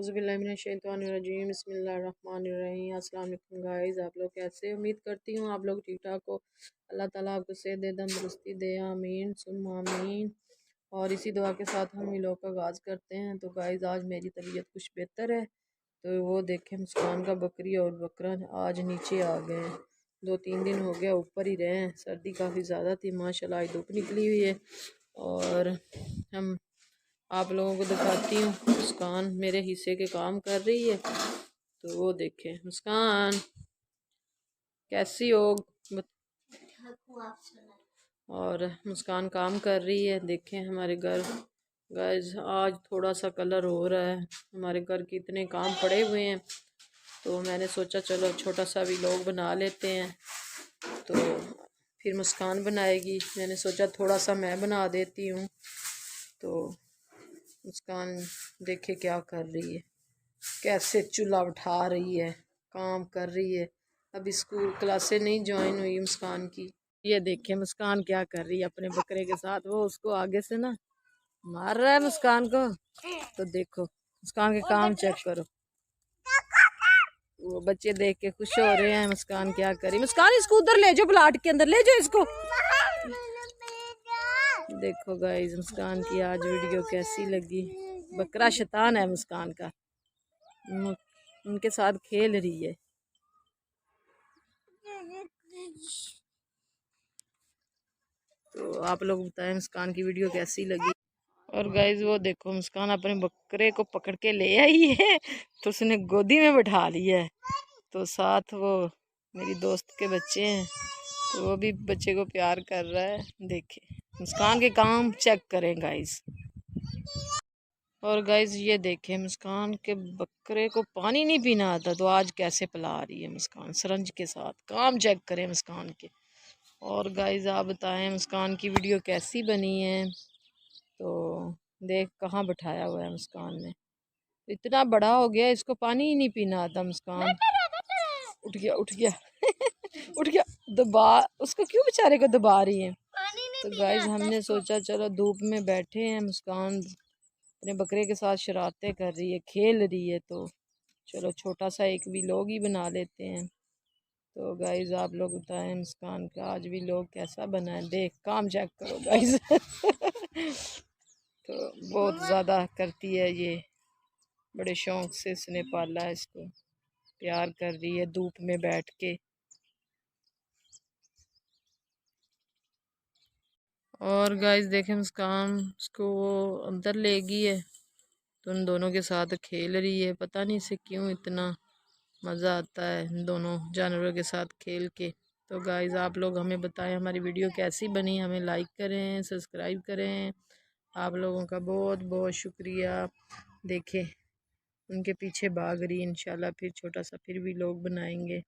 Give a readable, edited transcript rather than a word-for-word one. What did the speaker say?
औज़ुबिल्लाहिमिनश्शैतानिर्रजीम बिस्मिल्लाहिर्रहमानिर्रहीम। अस्सलाम वालेकुम गाइस, आप लोग कैसे? उम्मीद करती हूँ आप लोग ठीक ठाक हो। अल्लाह ताला आपको सेहत दे, तंदुरुस्ती दे, आमीन सुम्मा आमीन। और इसी दुआ के साथ हम लोग का आगाज़ करते हैं। तो गाइस आज मेरी तबीयत कुछ बेहतर है। तो वो देखें, मुस्कान का बकरी और बकरा आज नीचे आ गए हैं। 2-3 दिन हो गया ऊपर ही रहे हैं। सर्दी काफ़ी ज़्यादा थी, माशाल्लाह आज धूप निकली हुई है। और हम आप लोगों को दिखाती हूँ, मुस्कान मेरे हिस्से के काम कर रही है। तो वो देखें, मुस्कान कैसी हो? और मुस्कान काम कर रही है। देखें हमारे घर गाइस आज थोड़ा सा कलर हो रहा है। हमारे घर के इतने काम पड़े हुए हैं, तो मैंने सोचा चलो छोटा सा भी लोग बना लेते हैं। तो फिर मुस्कान बनाएगी, मैंने सोचा थोड़ा सा मैं बना देती हूँ। तो मुस्कान देखे क्या कर रही है, कैसे चूल्हा उठा रही है, काम कर रही है। अभी स्कूल क्लासें नहीं ज्वाइन हुई मुस्कान की। ये देखिए मुस्कान क्या कर रही है अपने बकरे के साथ। वो उसको आगे से ना मार रहा है मुस्कान को। तो देखो मुस्कान के काम चेक करो। वो बच्चे देख के खुश हो रहे हैं। मुस्कान क्या करी, मुस्कान इसको उधर ले जाओ, प्लाट के अंदर ले जाओ इसको। देखो गाइस मुस्कान की आज वीडियो कैसी लगी। बकरा शैतान है मुस्कान का, उनके साथ खेल रही है। तो आप लोग बताएं मुस्कान की वीडियो कैसी लगी। और गाइज वो देखो मुस्कान अपने बकरे को पकड़ के ले आई है। तो उसने गोदी में बैठा लिया है। तो साथ वो मेरी दोस्त के बच्चे हैं, तो वो भी बच्चे को प्यार कर रहा है। देखे मुस्कान के काम चेक करें गाइज। और गाइज ये देखें मुस्कान के बकरे को पानी नहीं पीना आता, तो आज कैसे पिला रही है मुस्कान सरंज के साथ। काम चेक करें मुस्कान के। और गाइज आप बताएं मुस्कान की वीडियो कैसी बनी है। तो देख कहाँ बैठाया हुआ है मुस्कान ने, इतना बड़ा हो गया इसको पानी ही नहीं पीना आता। मुस्कान उठ गया उठ गया उठ गया, दबा उसको क्यों बेचारे को दबा रही है। तो गाइज हमने सोचा चलो धूप में बैठे हैं, मुस्कान अपने बकरे के साथ शरारतें कर रही है, खेल रही है। तो चलो छोटा सा एक भी लोग ही बना लेते हैं। तो गाइज आप लोग बताएं मुस्कान का आज भी लोग कैसा बना है। देख काम चेक करो गाइज तो बहुत ज़्यादा करती है ये, बड़े शौक से इसने पाला है, इसको प्यार कर रही है धूप में बैठ के। और गाइस देखें मुस्कान उसको वो अंदर ले गई है, तो उन दोनों के साथ खेल रही है। पता नहीं इसे क्यों इतना मज़ा आता है इन दोनों जानवरों के साथ खेल के। तो गाइस आप लोग हमें बताएं हमारी वीडियो कैसी बनी, हमें लाइक करें, सब्सक्राइब करें। आप लोगों का बहुत बहुत शुक्रिया। देखें उनके पीछे भाग रही, इंशाल्लाह फिर छोटा सा फिर भी लोग बनाएंगे।